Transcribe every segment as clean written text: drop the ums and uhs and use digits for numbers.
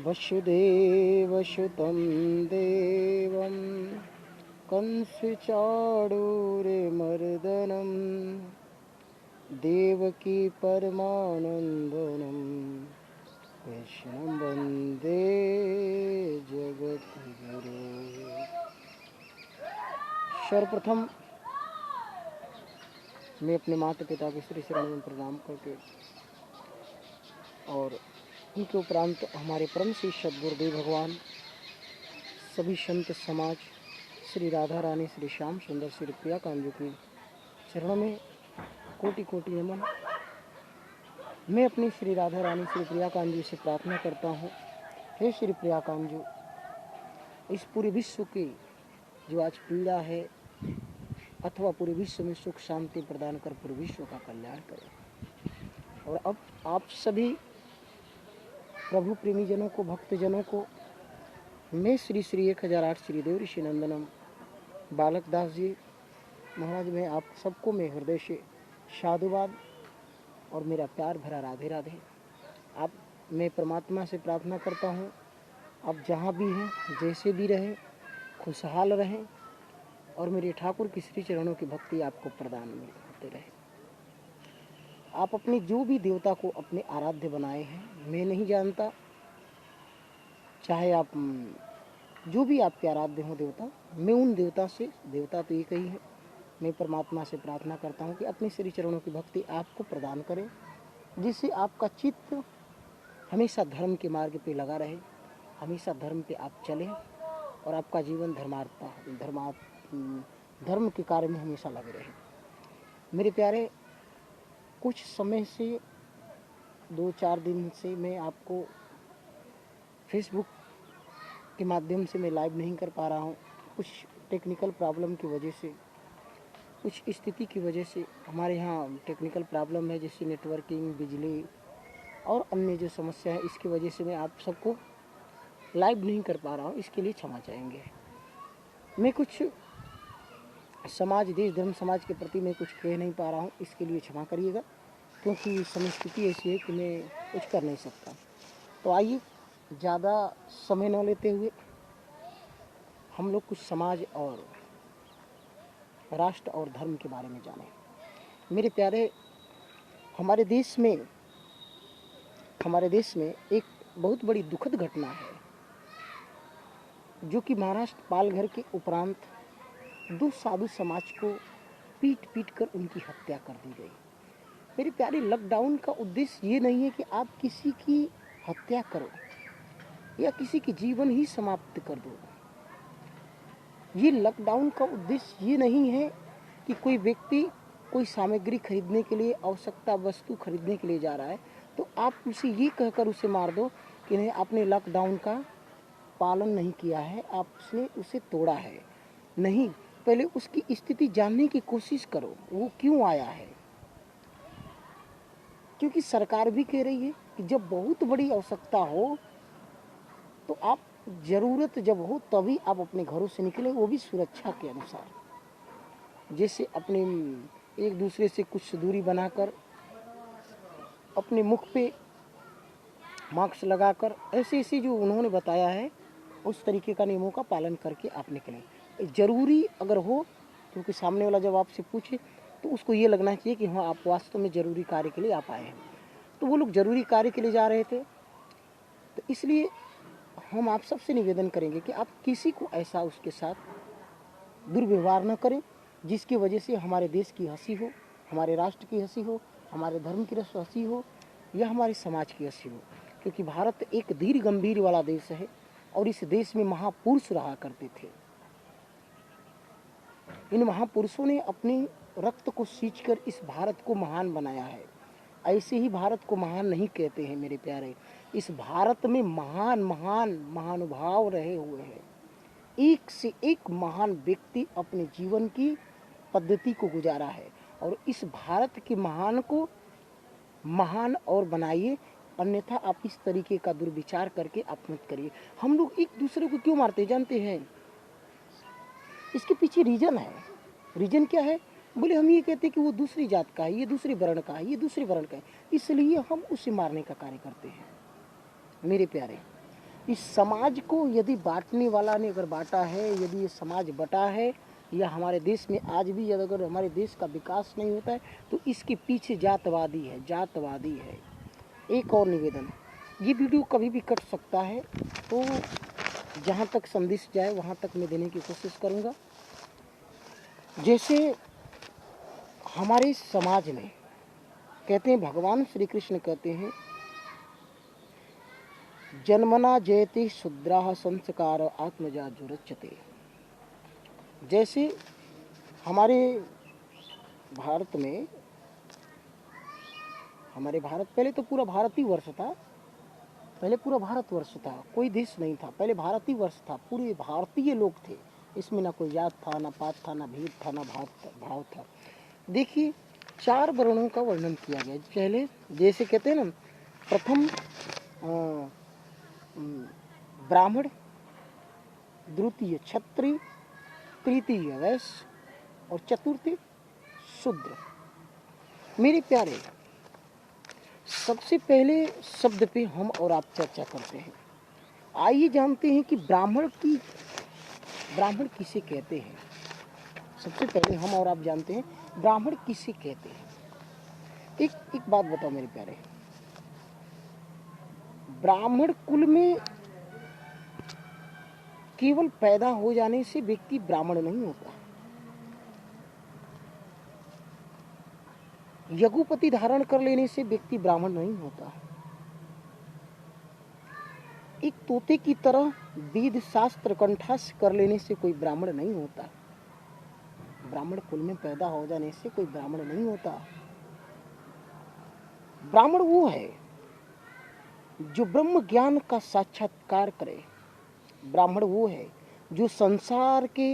वसुदेवसुतं देवं कंसचाणूरमर्दनं देवकी परमानन्दनं कृष्णं वन्दे जगद्गुरु। सर्वप्रथम मैं अपने माता पिता के श्री चरणों में प्रणाम करके और उनके उपरांत हमारे परम श्री सद्गुरुदेव भगवान, सभी संत समाज, श्री राधा रानी, श्री श्याम सुंदर, श्री प्रिया कांजू के चरणों में कोटि कोटि नमन। मैं अपनी श्री राधा रानी, श्री प्रिया कांजू से प्रार्थना करता हूँ, हे श्री प्रिया कांजू, इस पूरे विश्व की जो आज पीड़ा है अथवा पूरे विश्व में सुख शांति प्रदान कर पूरे विश्व का कल्याण करें। और अब आप सभी प्रभु प्रेमीजनों को, भक्तजनों को मैं श्री 1008 श्री देव ऋषि नंदनम बालक दास जी महाराज में आप सबको मैं हृदय से साधुवाद और मेरा प्यार भरा राधे राधे। आप मैं परमात्मा से प्रार्थना करता हूँ, आप जहाँ भी हैं, जैसे भी रहें, खुशहाल रहें और मेरे ठाकुर की श्री चरणों की भक्ति आपको प्रदान में होते रहे। आप अपने जो भी देवता को अपने आराध्य बनाए हैं, मैं नहीं जानता, चाहे आप जो भी आपके आराध्य हो देवता, मैं उन देवता से, देवता तो एक ही है, मैं परमात्मा से प्रार्थना करता हूँ कि अपने श्री चरणों की भक्ति आपको प्रदान करें, जिससे आपका चित्त हमेशा धर्म के मार्ग पे लगा रहे, हमेशा धर्म पे आप चलें और आपका जीवन धर्म के कार्य में हमेशा लगे रहे। मेरे प्यारे, कुछ समय से 2-4 दिन से मैं आपको फेसबुक के माध्यम से मैं लाइव नहीं कर पा रहा हूँ। कुछ टेक्निकल प्रॉब्लम की वजह से, कुछ स्थिति की वजह से, हमारे यहाँ टेक्निकल प्रॉब्लम है जैसे नेटवर्किंग, बिजली और अन्य जो समस्या है, इसकी वजह से मैं आप सबको लाइव नहीं कर पा रहा हूँ। इसके लिए क्षमा चाहेंगे। मैं कुछ समाज, देश धर्म समाज के प्रति मैं कुछ कह नहीं पा रहा हूँ, इसके लिए क्षमा करिएगा, क्योंकि परिस्थिति ऐसी है कि मैं कुछ कर नहीं सकता। तो आइए, ज़्यादा समय न लेते हुए हम लोग कुछ समाज और राष्ट्र और धर्म के बारे में जानें। मेरे प्यारे, हमारे देश में एक बहुत बड़ी दुखद घटना है, जो कि महाराष्ट्र पालघर के उपरांत 2 साधु समाज को पीट कर उनकी हत्या कर दी गई। मेरे प्यारे, लॉकडाउन का उद्देश्य ये नहीं है कि आप किसी की हत्या करो या किसी की जीवन ही समाप्त कर दो। ये लॉकडाउन का उद्देश्य ये नहीं है कि कोई व्यक्ति कोई सामग्री खरीदने के लिए, आवश्यकता वस्तु खरीदने के लिए जा रहा है तो आप उसे ये कहकर उसे मार दो कि नहीं, आपने लॉकडाउन का पालन नहीं किया है, आपने उसे तोड़ा है। नहीं, पहले उसकी स्थिति जानने की कोशिश करो, वो क्यों आया है। क्योंकि सरकार भी कह रही है कि जब बहुत बड़ी आवश्यकता हो तो आप, ज़रूरत जब हो तभी आप अपने घरों से निकलें, वो भी सुरक्षा के अनुसार, जैसे अपने एक दूसरे से कुछ दूरी बनाकर, अपने मुख पे मास्क लगाकर, ऐसे जो उन्होंने बताया है उस तरीके का नियमों का पालन करके आप निकलें। ज़रूरी अगर हो, क्योंकि सामने वाला जब आपसे पूछे तो उसको ये लगना चाहिए कि हाँ, आप वास्तव में ज़रूरी कार्य के लिए आप आए हैं। तो वो लोग ज़रूरी कार्य के लिए जा रहे थे, तो इसलिए हम आप सबसे निवेदन करेंगे कि आप किसी को ऐसा उसके साथ दुर्व्यवहार न करें, जिसकी वजह से हमारे देश की हंसी हो, हमारे राष्ट्र की हंसी हो, हमारे धर्म की हंसी हो या हमारे समाज की हंसी हो। क्योंकि भारत एक धीर गंभीर वाला देश है और इस देश में महापुरुष रहा करते थे। इन महापुरुषों ने अपने रक्त को सींचकर इस भारत को महान बनाया है। ऐसे ही भारत को महान नहीं कहते हैं मेरे प्यारे, इस भारत में महान महानुभाव रहे हुए हैं। एक से एक महान व्यक्ति अपने जीवन की पद्धति को गुजारा है और इस भारत के महान को महान और बनाइए, अन्यथा आप इस तरीके का दुर्विचार करके आप मत करिए। हम लोग एक दूसरे को क्यों मारते जानते हैं? इसके पीछे रीजन है। रीजन क्या है? बोले हम ये कहते हैं कि वो दूसरी जात का है, ये दूसरे वर्ण का है, ये दूसरे वर्ण का है, इसलिए हम उसे मारने का कार्य करते हैं। मेरे प्यारे, इस समाज को यदि बांटने वाला ने अगर बांटा है, यदि ये समाज बटा है, या हमारे देश में आज भी यदि अगर हमारे देश का विकास नहीं होता है तो इसके पीछे जातवादी है, जातवादी है। एक और निवेदन, ये वीडियो कभी भी कट सकता है, तो जहाँ तक संदेश जाए वहाँ तक मैं देने की कोशिश करूँगा। जैसे हमारे समाज में कहते हैं, भगवान श्री कृष्ण कहते हैं, जन्मना जयते शूद्राः संस्कार आत्मजा जुरच्यते। जैसे हमारे भारत में, हमारे भारत, पहले तो पूरा भारत ही वर्ष था, पहले पूरा भारतवर्ष था, कोई देश नहीं था, पहले भारत ही वर्ष था, पूरे भारतीय लोग थे, इसमें ना कोई जात था, ना पात था, ना भेद था, ना भाव था। देखिए 4 वर्णों का वर्णन किया गया। पहले जैसे कहते हैं ना, प्रथम ब्राह्मण, द्वितीय क्षत्रिय, तृतीय वैश्य और चतुर्थी शूद्र। मेरे प्यारे, सबसे पहले शब्द पे हम और आप चर्चा करते हैं। आइए जानते हैं कि ब्राह्मण किसे कहते हैं। सबसे पहले हम और आप जानते हैं ब्राह्मण किसे कहते हैं। एक बात बताओ मेरे प्यारे, ब्राह्मण कुल में केवल पैदा हो जाने से व्यक्ति ब्राह्मण नहीं होता। यज्ञोपति धारण कर लेने से व्यक्ति ब्राह्मण नहीं होता। एक तोते की तरह वेद शास्त्र कंठस्थ कर लेने से कोई ब्राह्मण नहीं होता। ब्राह्मण कुल में पैदा हो जाने से कोई ब्राह्मण नहीं होता। ब्राह्मण वो है जो ब्रह्म ज्ञान का साक्षात्कार करे। ब्राह्मण वो है जो संसार के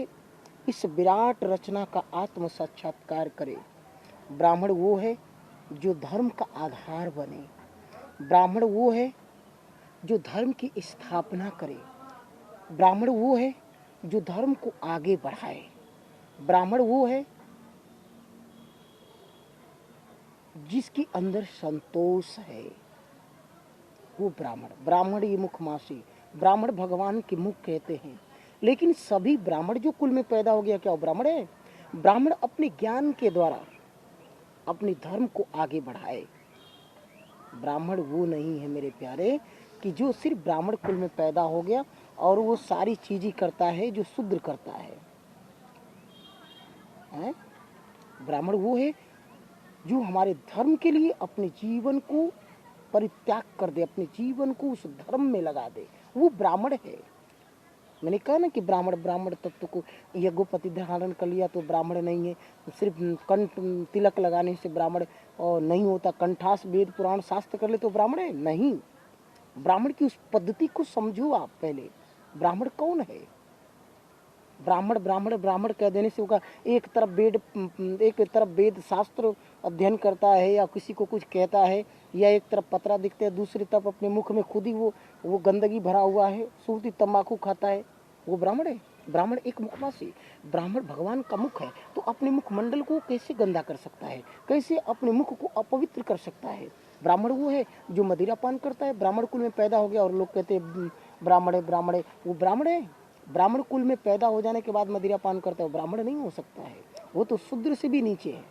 इस विराट रचना का आत्म साक्षात्कार करे। ब्राह्मण वो है जो धर्म का आधार बने। ब्राह्मण वो है जो धर्म की स्थापना करे। ब्राह्मण वो है जो धर्म को आगे बढ़ाए। ब्राह्मण वो है जिसके अंदर संतोष है, वो ब्राह्मण ये मुखमासी। ब्राह्मण भगवान के मुख कहते हैं। लेकिन सभी ब्राह्मण जो कुल में पैदा हो गया, क्या वो ब्राह्मण है? ब्राह्मण अपने ज्ञान के द्वारा अपने धर्म को आगे बढ़ाए। ब्राह्मण वो नहीं है मेरे प्यारे कि जो सिर्फ ब्राह्मण कुल में पैदा हो गया और वो सारी चीजें करता है जो शूद्र करता है? ब्राह्मण वो है जो हमारे धर्म के लिए अपने जीवन को परित्याग कर दे, अपने जीवन को उस धर्म में लगा दे, वो ब्राह्मण है। मैंने कहा ना कि ब्राह्मण तत्व को यज्ञोपति धारण कर लिया तो ब्राह्मण नहीं है। सिर्फ कंठ तिलक लगाने से ब्राह्मण और नहीं होता। कंठास वेद पुराण शास्त्र कर ले तो ब्राह्मण है? नहीं। ब्राह्मण की उस पद्धति को समझो आप पहले। ब्राह्मण कौन है? ब्राह्मण ब्राह्मण ब्राह्मण कह देने से होगा एक तरफ वेद शास्त्र अध्ययन करता है या किसी को कुछ कहता है, या एक तरफ पतरा दिखते है, दूसरी तरफ अपने मुख में खुद ही वो गंदगी भरा हुआ है, सूरती तंबाकू खाता है, वो ब्राह्मण है? ब्राह्मण एक मुखवासी। ब्राह्मण भगवान का मुख है, तो अपने मुखमंडल को कैसे गंदा कर सकता है? कैसे अपने मुख को अपवित्र कर सकता है? ब्राह्मण वो है जो मदिरा पान करता है। ब्राह्मण कुल में पैदा हो गया और लोग कहते हैं ब्राह्मण है, वो ब्राह्मण है? ब्राह्मण कुल में पैदा हो जाने के बाद मदिरा पान करता है, वो ब्राह्मण नहीं हो सकता है, वो तो शूद्र से भी नीचे है।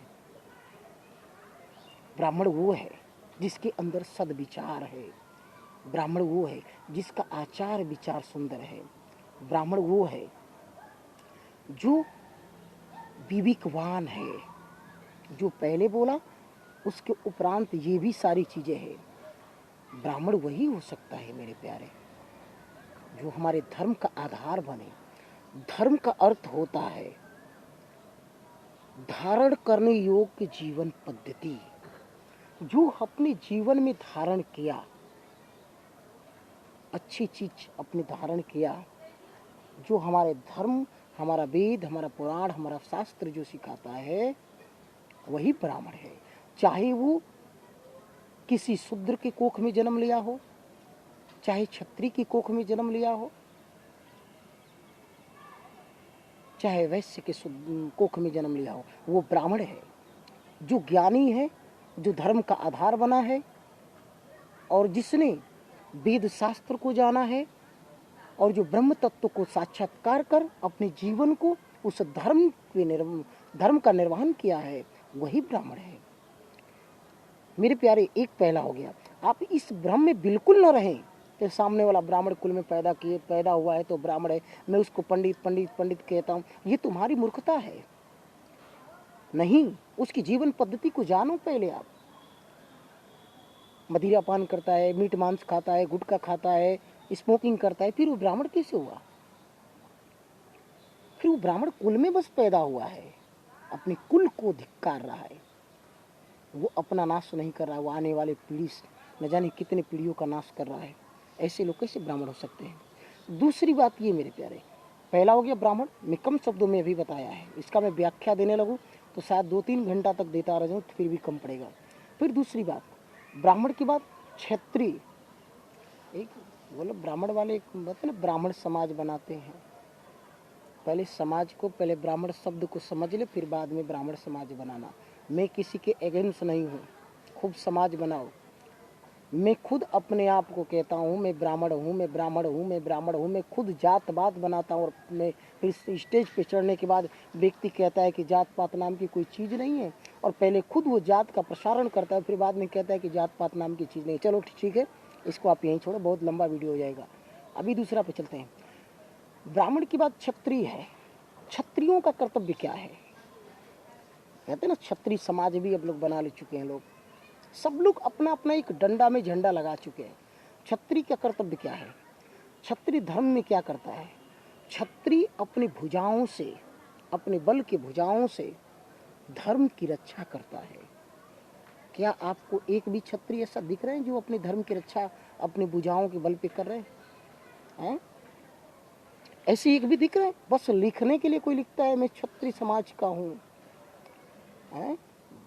ब्राह्मण वो है जिसके अंदर सद्विचार है। ब्राह्मण वो है जिसका आचार विचार सुंदर है। ब्राह्मण वो है जो विवेकवान है। जो पहले बोला उसके उपरांत ये भी सारी चीजें हैं। ब्राह्मण वही हो सकता है मेरे प्यारे जो हमारे धर्म का आधार बने। धर्म का अर्थ होता है धारण करने योग्य जीवन पद्धति। जो अपने जीवन में धारण किया, अच्छी चीज अपने धारण किया, जो हमारे धर्म, हमारा वेद, हमारा पुराण, हमारा शास्त्र जो सिखाता है, वही ब्राह्मण है। चाहे वो किसी शूद्र के कोख में जन्म लिया हो, चाहे क्षत्रिय की कोख में जन्म लिया हो, चाहे वैश्य के कोख में जन्म लिया हो, वो ब्राह्मण है। जो ज्ञानी है, जो धर्म का आधार बना है और जिसने वेद शास्त्र को जाना है, और जो ब्रह्म तत्व को साक्षात्कार कर अपने जीवन को उस धर्म का निर्वहन किया है, वही ब्राह्मण है। मेरे प्यारे, एक पहला हो गया। आप इस भ्रम में बिल्कुल न रहें कि सामने वाला ब्राह्मण कुल में पैदा हुआ है तो ब्राह्मण है, मैं उसको पंडित पंडित पंडित कहता हूँ। ये तुम्हारी मूर्खता है। नहीं, उसकी जीवन पद्धति को जानो पहले आप। मदिरा पान करता है, मीट मांस खाता है, गुटखा खाता है, स्मोकिंग करता है, फिर वो ब्राह्मण कैसे हुआ? फिर वो ब्राह्मण कुल में बस पैदा हुआ है, अपने कुल को धिक्कार रहा है। वो अपना नाश नहीं कर रहा है, वो आने वाले पीढ़ी न जाने कितने पीढ़ियों का नाश कर रहा है। ऐसे लोग कैसे ब्राह्मण हो सकते हैं? दूसरी बात ये मेरे प्यारे, पहला हो गया ब्राह्मण, मैं कम शब्दों में अभी बताया है, इसका मैं व्याख्या देने लगूँ तो शायद 2-3 घंटा तक देता रह जाऊँ तो फिर भी कम पड़ेगा। फिर दूसरी बात, ब्राह्मण के बाद क्षत्रिय। एक बोलो ब्राह्मण वाले मतलब ब्राह्मण समाज बनाते हैं। पहले समाज को, पहले ब्राह्मण शब्द को समझ ले, फिर बाद में ब्राह्मण समाज बनाना। मैं किसी के अगेंस्ट नहीं हूँ, खूब समाज बनाओ। मैं खुद अपने आप को कहता हूँ मैं ब्राह्मण हूँ, मैं ब्राह्मण हूँ, मैं ब्राह्मण हूँ। मैं खुद जात पात बनाता हूँ और मैं फिर स्टेज पे चढ़ने के बाद व्यक्ति कहता है कि जात पात नाम की कोई चीज़ नहीं है, और पहले खुद वो जात का प्रसारण करता है, फिर बाद में कहता है कि जात पात नाम की चीज़ नहीं। चलो ठीक है, इसको आप यहीं छोड़ो, बहुत लंबा वीडियो हो जाएगा। अभी दूसरा पे चलते हैं। ब्राह्मण के बाद क्षत्रिय है। क्षत्रियों का कर्तव्य क्या है? कहते हैं ना, क्षत्रिय समाज भी अब लोग बना ले चुके हैं। लोग सब लोग अपना अपना एक डंडा में झंडा लगा चुके हैं। क्षत्रिय का कर्तव्य क्या है? क्षत्रिय धर्म में क्या करता है? क्षत्रिय अपनी भुजाओं से, अपने बल की भुजाओं से धर्म की रक्षा करता है। क्या आपको एक भी क्षत्रिय ऐसा दिख रहे हैं जो अपने धर्म की रक्षा अपनी भुजाओं के बल पे कर रहे हैं? ऐसे एक भी दिख रहे हैं? बस लिखने के लिए कोई लिखता है मैं क्षत्रिय समाज का हूँ,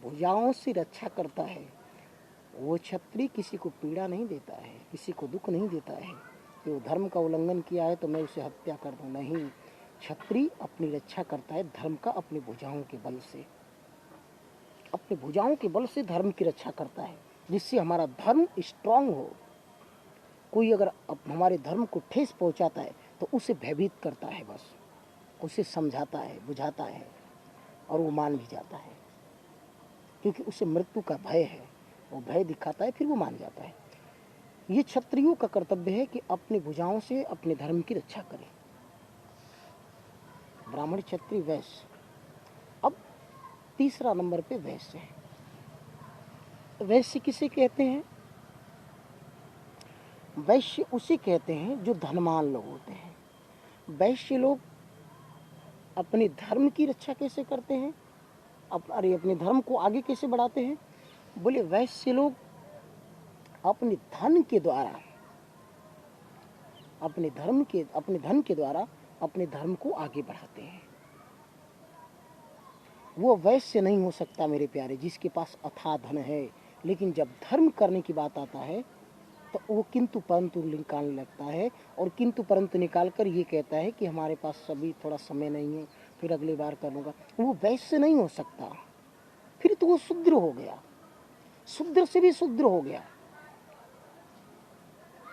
भुजाओं से रक्षा करता है। वो क्षत्रिय किसी को पीड़ा नहीं देता है, किसी को दुख नहीं देता है कि वो धर्म का उल्लंघन किया है तो मैं उसे हत्या कर दूं। नहीं, क्षत्रिय अपनी रक्षा करता है धर्म का अपनी भुजाओं के बल से, अपनी भुजाओं के बल से धर्म की रक्षा करता है, जिससे हमारा धर्म स्ट्रांग हो। कोई अगर हमारे धर्म को ठेस पहुंचाता है तो उसे भयभीत करता है, बस उसे समझाता है, बुझाता है, और वो मान भी जाता है, क्योंकि उसे मृत्यु का भय है। वो भय दिखाता है, फिर वो मान जाता है। ये क्षत्रियों का कर्तव्य है कि अपनी भुजाओं से अपने धर्म की रक्षा करें। ब्राह्मण, क्षत्रिय, वैश्य। अब तीसरा नंबर पे वैश्य है। वैश्य किसे कहते हैं? वैश्य उसे कहते हैं जो धनवान लोग होते हैं। वैश्य लोग अपने धर्म की रक्षा कैसे करते हैं, अपने धर्म को आगे कैसे बढ़ाते हैं? बोले वैश्य लोग अपने धन के द्वारा, अपने धन के द्वारा अपने धर्म को आगे बढ़ाते हैं। वो वैश्य नहीं हो सकता मेरे प्यारे जिसके पास अथाह धन है, लेकिन जब धर्म करने की बात आता है तो वो किंतु परंतु निकालने लगता है, और किंतु परंतु निकाल कर ये कहता है कि हमारे पास अभी थोड़ा समय नहीं है, फिर अगली बार करूँगा। वो वैश्य नहीं हो सकता, फिर तो वो शूद्र हो गया, शूद्र से भी शूद्र हो गया।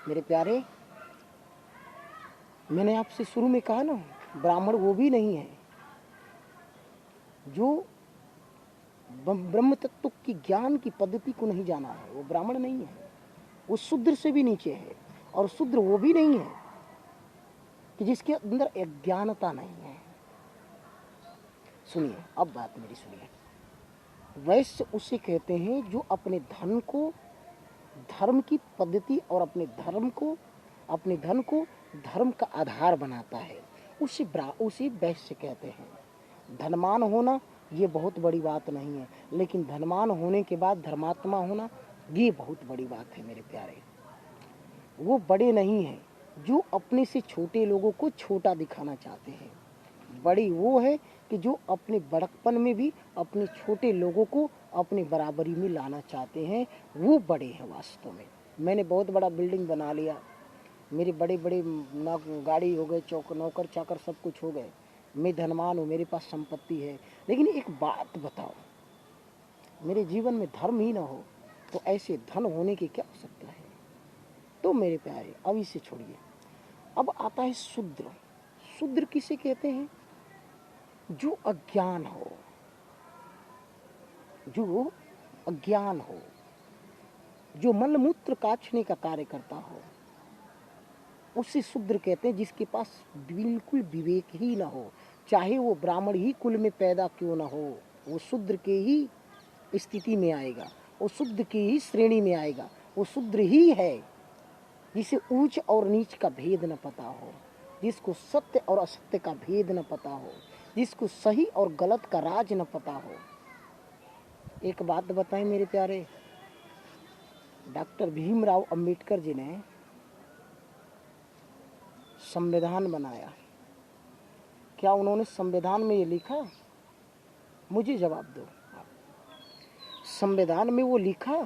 मेरे प्यारे, मैंने आपसे शुरू में कहा ना, ब्राह्मण वो भी नहीं है जो ब्रह्म तत्व की ज्ञान की पद्धति को नहीं जाना है, वो ब्राह्मण नहीं है, वो शूद्र से भी नीचे है। और शूद्र वो भी नहीं है कि जिसके अंदर अज्ञानता नहीं है। सुनिए, अब बात मेरी सुनिए। वैश्य उसे कहते हैं जो अपने धन को, धर्म की पद्धति और अपने धन को धर्म का आधार बनाता है, उसे वैश्य कहते हैं। धनवान होना ये बहुत बड़ी बात नहीं है, लेकिन धनवान होने के बाद धर्मात्मा होना ये बहुत बड़ी बात है मेरे प्यारे। वो बड़े नहीं हैं जो अपने से छोटे लोगों को छोटा दिखाना चाहते हैं। बड़ी वो है कि जो अपने बड़कपन में भी अपने छोटे लोगों को अपनी बराबरी में लाना चाहते हैं, वो बड़े हैं वास्तव में। मैंने बहुत बड़ा बिल्डिंग बना लिया, मेरे बड़े बड़े गाड़ी हो गए, नौकर चाकर सब कुछ हो गए, मैं धनवान हूँ, मेरे पास संपत्ति है, लेकिन एक बात बताओ, मेरे जीवन में धर्म ही ना हो तो ऐसे धन होने की क्या आवश्यकता है? तो मेरे प्यारे, अब इसे छोड़िए। अब आता है शूद्र। शूद्र किसे कहते हैं? जो अज्ञान हो, जो अज्ञान हो, जो मलमूत्र काछने का कार्य करता हो, उसे शूद्र कहते हैं। जिसके पास बिल्कुल विवेक ही ना हो, चाहे वो ब्राह्मण ही कुल में पैदा क्यों ना हो, वो शूद्र के ही स्थिति में आएगा, वो शूद्र की ही श्रेणी में आएगा। वो शूद्र ही है जिसे ऊंच और नीच का भेद न पता हो, जिसको सत्य और असत्य का भेद न पता हो, जिसको सही और गलत का राज न पता हो। एक बात बताएं मेरे प्यारे, डॉक्टर भीमराव अंबेडकर जी ने संविधान बनाया, क्या उन्होंने संविधान में ये लिखा? मुझे जवाब दो। संविधान में वो लिखा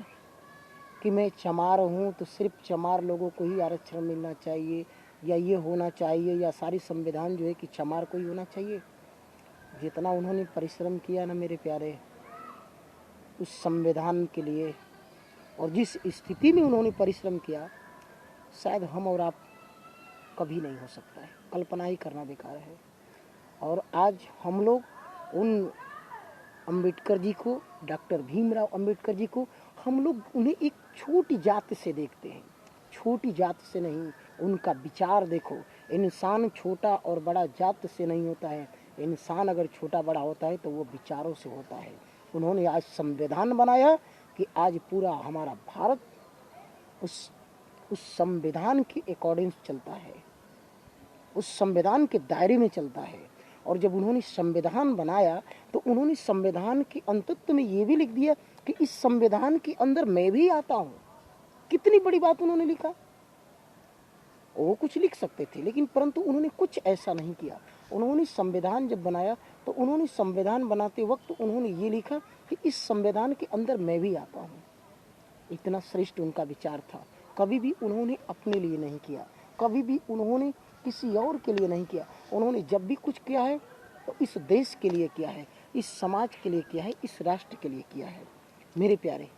कि मैं चमार हूँ तो सिर्फ चमार लोगों को ही आरक्षण मिलना चाहिए, या ये होना चाहिए, या सारी संविधान जो है कि चमार को ही होना चाहिए? जितना उन्होंने परिश्रम किया ना मेरे प्यारे उस संविधान के लिए, और जिस स्थिति में उन्होंने परिश्रम किया, शायद हम और आप कभी नहीं हो सकता है। कल्पना ही करना बेकार है। और आज हम लोग उन अंबेडकर जी को, डॉक्टर भीमराव अंबेडकर जी को, हम लोग उन्हें एक छोटी जात से देखते हैं। छोटी जात से नहीं, उनका विचार देखो। इंसान छोटा और बड़ा जात से नहीं होता है, इंसान अगर छोटा बड़ा होता है तो वो विचारों से होता है। उन्होंने आज संविधान बनाया कि आज पूरा हमारा भारत उस संविधान के अकॉर्डिंग चलता है, उस संविधान के दायरे में चलता है। और जब उन्होंने संविधान बनाया तो उन्होंने संविधान के अंतत्व में ये भी लिख दिया कि इस संविधान के अंदर मैं भी आता हूँ। कितनी बड़ी बात उन्होंने लिखा। वो कुछ लिख सकते थे, लेकिन परंतु उन्होंने कुछ ऐसा नहीं किया। उन्होंने संविधान जब बनाया तो उन्होंने संविधान बनाते वक्त उन्होंने ये लिखा कि इस संविधान के अंदर मैं भी आता हूँ। इतना श्रेष्ठ उनका विचार था। कभी भी उन्होंने अपने लिए नहीं किया, कभी भी उन्होंने किसी और के लिए नहीं किया। उन्होंने जब भी कुछ किया है तो इस देश के लिए किया है, इस समाज के लिए किया है, इस राष्ट्र के लिए किया है। मेरे प्यारे,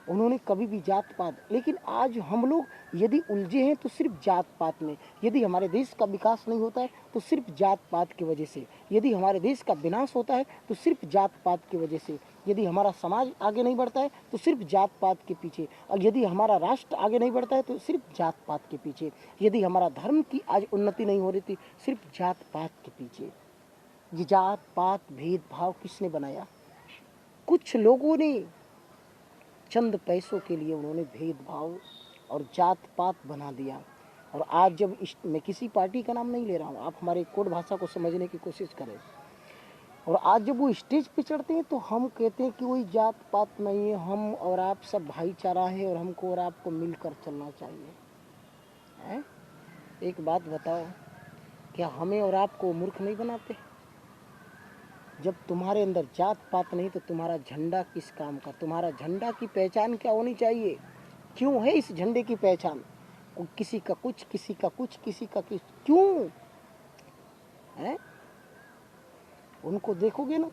उन्होंने कभी भी जात पात, लेकिन आज हम लोग यदि उलझे हैं तो सिर्फ जात पात में। यदि हमारे देश का विकास नहीं होता है तो सिर्फ जात पात की वजह से, यदि हमारे देश का विनाश होता है तो सिर्फ जात पात की वजह से, यदि हमारा समाज आगे नहीं बढ़ता है तो सिर्फ जात पात के पीछे, और यदि हमारा राष्ट्र आगे नहीं बढ़ता है तो सिर्फ जात पात के पीछे, यदि हमारा धर्म की आज उन्नति नहीं हो रही थी सिर्फ जात पात के पीछे। ये जात पात भेदभाव किसने बनाया? कुछ लोगों ने, चंद पैसों के लिए उन्होंने भेदभाव और जात पात बना दिया। और आज जब मैं किसी पार्टी का नाम नहीं ले रहा हूँ, आप हमारे कोड भाषा को समझने की कोशिश करें। और आज जब वो स्टेज पे चढ़ते हैं तो हम कहते हैं कि वही जात पात नहीं है, हम और आप सब भाईचारा है और हमको और आपको मिलकर चलना चाहिए। है? एक बात बताओ, क्या हमें और आपको मूर्ख नहीं बनाते? जब तुम्हारे अंदर जात पात नहीं तो तुम्हारा झंडा किस काम का? तुम्हारा झंडा की पहचान क्या होनी चाहिए? क्यों है इस झंडे की पहचान? किसी का कुछ, किसी का कुछ, किसी का कुछ, क्यों है? उनको देखोगे ना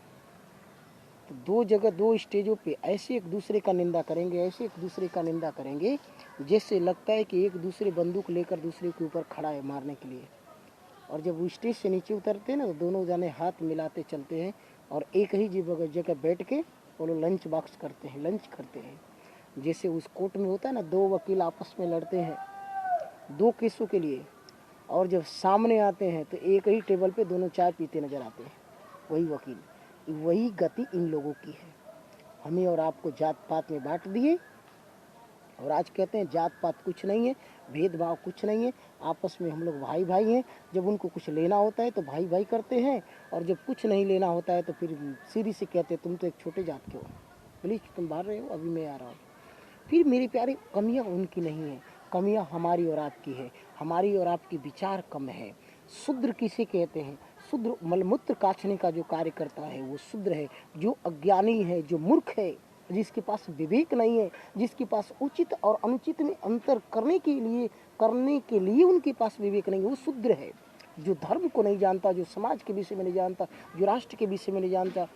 तो दो जगह, दो स्टेजों पे ऐसे एक दूसरे का निंदा करेंगे, ऐसे एक दूसरे का निंदा करेंगे, जैसे लगता है कि एक दूसरे बंदूक लेकर दूसरे के ऊपर खड़ा है मारने के लिए। और जब वो स्टेज से नीचे उतरते हैं ना तो दोनों जाने हाथ मिलाते चलते हैं और एक ही जगह बैठ के वो लोग लंच बॉक्स करते हैं, लंच करते हैं। जैसे उस कोर्ट में होता है ना, दो वकील आपस में लड़ते हैं दो केसों के लिए, और जब सामने आते हैं तो एक ही टेबल पे दोनों चाय पीते नजर आते हैं, वही वकील। वही गति इन लोगों की है। हमें और आपको जात पात में बांट दिए और आज कहते हैं जात पात कुछ नहीं है, भेदभाव कुछ नहीं है, आपस में हम लोग भाई भाई हैं। जब उनको कुछ लेना होता है तो भाई भाई करते हैं, और जब कुछ नहीं लेना होता है तो फिर सीधी से कहते हैं तुम तो एक छोटे जात के हो, प्लीज तुम बाहर रहे हो, अभी मैं आ रहा हूँ। फिर मेरे प्यारे, कमियाँ उनकी नहीं है, कमियाँ हमारी और आपकी है। हमारी और आपकी विचार कम है। शूद्र किसे कहते हैं? शूद्र मलमूत्र काछने का जो कार्य करता है वो शूद्र है। जो अज्ञानी है, जो मूर्ख है, जिसके पास विवेक नहीं है, जिसके पास उचित और अनुचित में अंतर करने के लिए उनके पास विवेक नहीं है, वो शूद्र है। जो धर्म को नहीं जानता, जो समाज के विषय में नहीं जानता, जो राष्ट्र के विषय में नहीं जानता,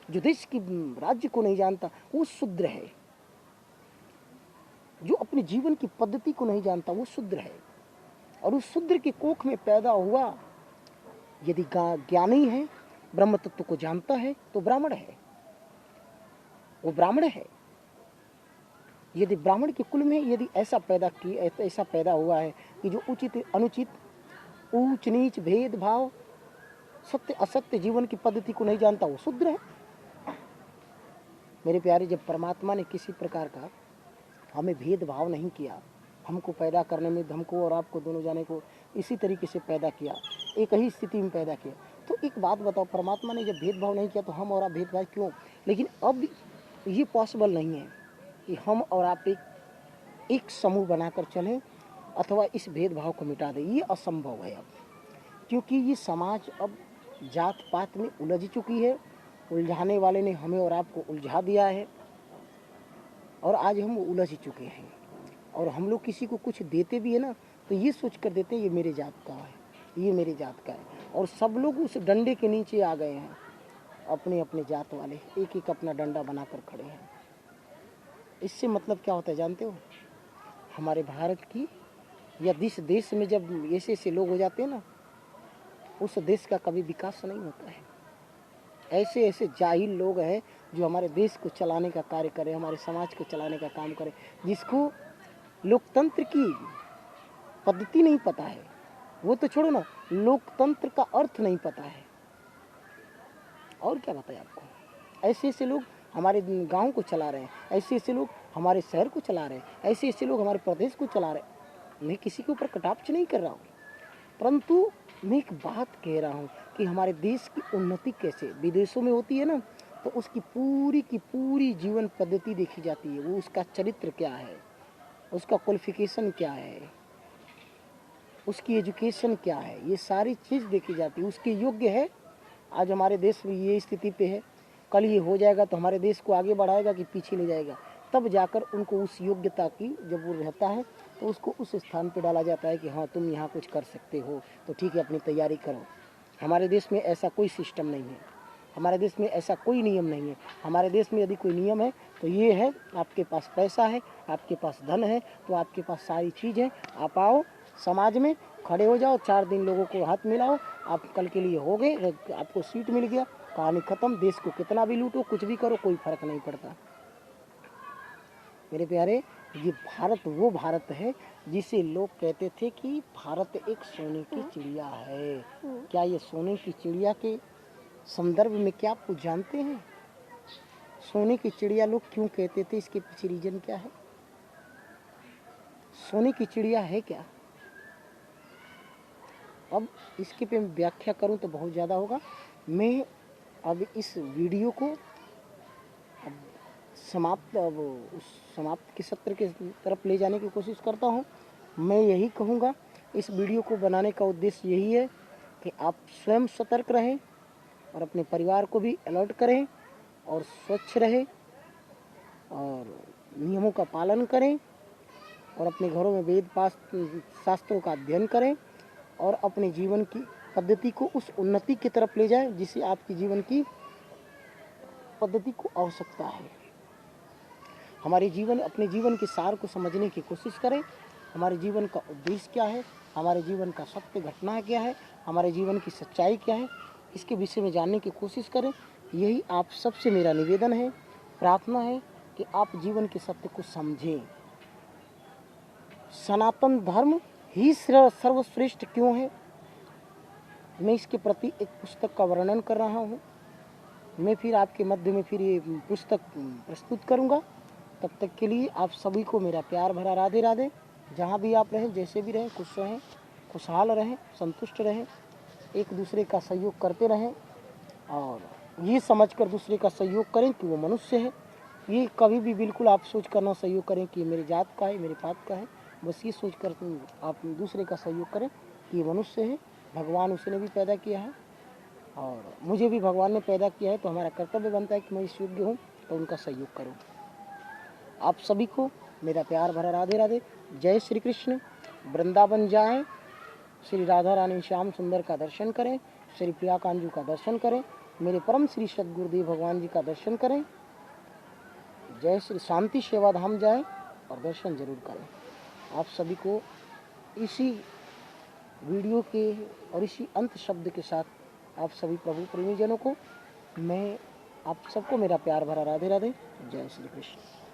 जो देश की राज्य को नहीं जानता, वो शूद्र है। जो अपने जीवन की पद्धति को नहीं जानता वो शूद्र है। और उस शूद्र की कोख में पैदा हुआ यदि ज्ञानी है, ब्रह्म तत्व को जानता है तो ब्राह्मण है, वो ब्राह्मण है। यदि ब्राह्मण के कुल में यदि ऐसा पैदा हुआ है कि जो उचित अनुचित, ऊंच नीच, भेदभाव, सत्य असत्य जीवन की पद्धति को नहीं जानता, वो शूद्र है। मेरे प्यारे, जब परमात्मा ने किसी प्रकार का हमें भेदभाव नहीं किया, हमको पैदा करने में, हमको और आपको दोनों जाने को इसी तरीके से पैदा किया, एक ही स्थिति में पैदा किया, तो एक बात बताओ, परमात्मा ने जब भेदभाव नहीं किया तो हम और आप भेदभाव क्यों? लेकिन अब ये पॉसिबल नहीं है कि हम और आप एक समूह बनाकर चलें अथवा इस भेदभाव को मिटा दें, ये असंभव है अब, क्योंकि ये समाज अब जात पात में उलझ चुकी है। उलझाने वाले ने हमें और आपको उलझा दिया है और आज हम उलझ चुके हैं। और हम लोग किसी को कुछ देते भी है ना, तो ये सोच कर देते हैं ये मेरे जात का है, ये मेरे जात का है, और सब लोग उस डंडे के नीचे आ गए हैं, अपने अपने जात वाले एक एक अपना डंडा बनाकर खड़े हैं। इससे मतलब क्या होता है जानते हो? हमारे भारत की या जिस देश में जब ऐसे ऐसे लोग हो जाते हैं ना, उस देश का कभी विकास नहीं होता है। ऐसे ऐसे जाहिल लोग हैं जो हमारे देश को चलाने का कार्य करें, हमारे समाज को चलाने का काम करें, जिसको लोकतंत्र की पद्धति नहीं पता है, वो तो छोड़ो ना, लोकतंत्र का अर्थ नहीं पता है, और क्या बताएं आपको। ऐसे ऐसे लोग हमारे गांव को चला रहे हैं, ऐसे ऐसे लोग हमारे शहर को चला रहे हैं, ऐसे ऐसे लोग हमारे प्रदेश को चला रहे हैं। मैं किसी के ऊपर कटाक्ष नहीं कर रहा हूँ, परंतु मैं एक बात कह रहा हूँ कि हमारे देश की उन्नति कैसे विदेशों में होती है ना, तो उसकी पूरी की पूरी जीवन पद्धति देखी जाती है, वो उसका चरित्र क्या है, उसका क्वालिफिकेशन क्या है, उसकी एजुकेशन क्या है, ये सारी चीज़ देखी जाती है, उसके योग्य है। आज हमारे देश में ये स्थिति पे है, कल ये हो जाएगा तो हमारे देश को आगे बढ़ाएगा कि पीछे ले जाएगा, तब जाकर उनको उस योग्यता की जब वो रहता है तो उसको उस स्थान पे डाला जाता है कि हाँ तुम यहाँ कुछ कर सकते हो, तो ठीक है अपनी तैयारी करो। हमारे देश में ऐसा कोई सिस्टम नहीं है, हमारे देश में ऐसा कोई नियम नहीं है। हमारे देश में यदि कोई नियम है तो ये है, आपके पास पैसा है, आपके पास धन है, तो आपके पास सारी चीज़ है, आप आओ समाज में खड़े हो जाओ, 4 दिन लोगों को हाथ मिलाओ, आप कल के लिए हो गए, आपको सीट मिल गया, कहानी ख़त्म। देश को कितना भी लूटो, कुछ भी करो, कोई फर्क नहीं पड़ता। मेरे प्यारे, ये भारत वो भारत है जिसे लोग कहते थे कि भारत एक सोने की चिड़िया है। क्या ये सोने की चिड़िया के संदर्भ में क्या आप कुछ जानते हैं? सोने की चिड़िया लोग क्यों कहते थे, इसके पीछे रीजन क्या है? सोने की चिड़िया है क्या? अब इसके पे मैं व्याख्या करूं तो बहुत ज़्यादा होगा। मैं अब इस वीडियो को समाप्त के सत्र के तरफ ले जाने की कोशिश करता हूं। मैं यही कहूँगा, इस वीडियो को बनाने का उद्देश्य यही है कि आप स्वयं सतर्क रहें और अपने परिवार को भी अलर्ट करें और स्वच्छ रहें और नियमों का पालन करें और अपने घरों में वेद शास्त्रों का अध्ययन करें और अपने जीवन की पद्धति को उस उन्नति की तरफ ले जाएं जिसे आपकी जीवन की पद्धति को आवश्यकता है। अपने जीवन के सार को समझने की कोशिश करें। हमारे जीवन का उद्देश्य क्या है, हमारे जीवन का सत्य घटना क्या है, हमारे जीवन की सच्चाई क्या है, इसके विषय में जानने की कोशिश करें। यही आप सबसे मेरा निवेदन है, प्रार्थना है कि आप जीवन के सत्य को समझें। सनातन धर्म ही सर्वश्रेष्ठ क्यों है, मैं इसके प्रति एक पुस्तक का वर्णन कर रहा हूँ। मैं फिर आपके मध्य में फिर ये पुस्तक प्रस्तुत करूँगा। तब तक के लिए आप सभी को मेरा प्यार भरा राधे राधे। जहाँ भी आप रहें, जैसे भी रहें, खुश रहें, खुशहाल रहें, संतुष्ट रहें, एक दूसरे का सहयोग करते रहें और ये समझकर दूसरे का सहयोग करें कि वो मनुष्य है। ये कभी भी बिल्कुल आप सोच कर ना सहयोग करें कि मेरे जात का है, मेरे पात का है। बस ये सोच कर आप दूसरे का सहयोग करें कि ये मनुष्य है, भगवान उसने भी पैदा किया है और मुझे भी भगवान ने पैदा किया है, तो हमारा कर्तव्य बनता है कि मैं इस योग्य हूँ तो उनका सहयोग करूँ। आप सभी को मेरा प्यार भरा राधे राधे। जय श्री कृष्ण। वृंदावन जाएं, श्री राधा रानी श्याम सुंदर का दर्शन करें, श्री प्रिया कांजू का दर्शन करें, मेरे परम श्री सद्गुरुदेव भगवान जी का दर्शन करें। जय श्री शांति सेवा धाम जाएं और दर्शन जरूर करें। आप सभी को इसी वीडियो के और इसी अंत शब्द के साथ आप सभी प्रभु प्रेमीजनों को मैं आप सबको मेरा प्यार भरा राधे राधे। जय श्री कृष्ण।